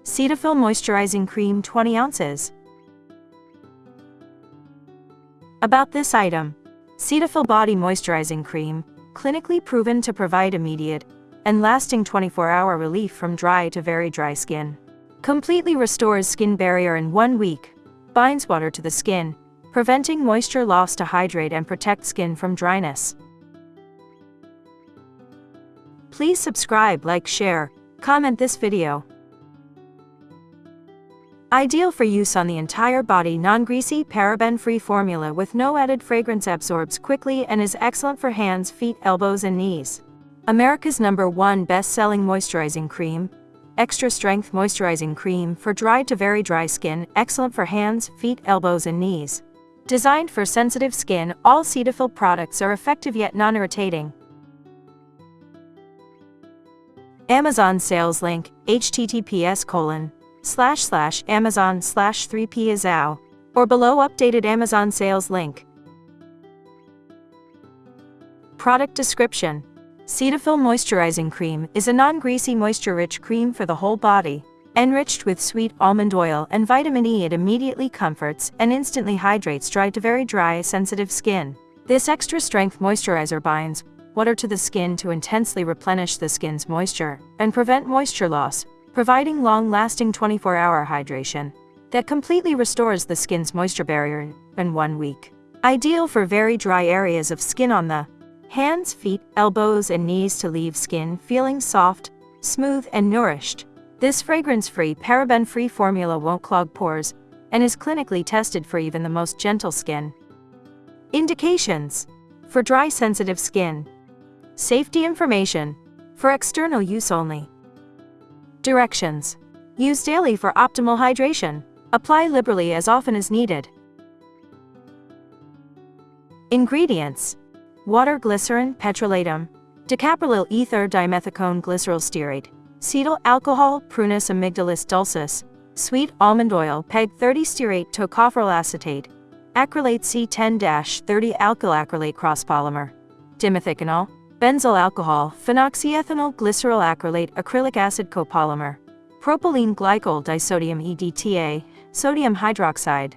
CETAPHIL Moisturizing Cream 20 ounces. About this item. CETAPHIL Body Moisturizing Cream, clinically proven to provide immediate and lasting 24-hour relief from dry to very dry skin. Completely restores skin barrier in 1 week, binds water to the skin, preventing moisture loss to hydrate and protect skin from dryness. Please subscribe, like, share, comment this video. Ideal for use on the entire body, non-greasy, paraben-free formula with no added fragrance, absorbs quickly and is excellent for hands, feet, elbows and knees. America's #1 best-selling moisturizing cream, extra strength moisturizing cream for dry to very dry skin, excellent for hands, feet, elbows and knees. Designed for sensitive skin, all CETAPHIL products are effective yet non-irritating. Amazon sales link, https://amazon/3p or below updated Amazon sales link. Product description. CETAPHIL Moisturizing Cream is a non-greasy, moisture-rich cream for the whole body. Enriched with sweet almond oil and vitamin E, it immediately comforts and instantly hydrates dry to very dry, sensitive skin. This extra-strength moisturizer binds water to the skin to intensely replenish the skin's moisture and prevent moisture loss, providing long-lasting 24-hour hydration that completely restores the skin's moisture barrier in 1 week. Ideal for very dry areas of skin on the hands, feet, elbows, and knees to leave skin feeling soft, smooth, and nourished. This fragrance-free, paraben-free formula won't clog pores and is clinically tested for even the most gentle skin. Indications. For dry, sensitive skin. Safety information. For external use only. Directions. Use daily for optimal hydration. Apply liberally as often as needed. Ingredients. Water, glycerin, petrolatum, decapryllyl ether, dimethicone glyceryl stearate, cetyl alcohol, prunus amygdalis dulcis, sweet almond oil, peg-30 stearate, tocopherol acetate, acrylate C10-30 alkyl acrylate cross-polymer, dimethiconol, benzyl alcohol, phenoxyethanol glyceryl acrylate, acrylic acid copolymer, propylene glycol disodium EDTA, sodium hydroxide.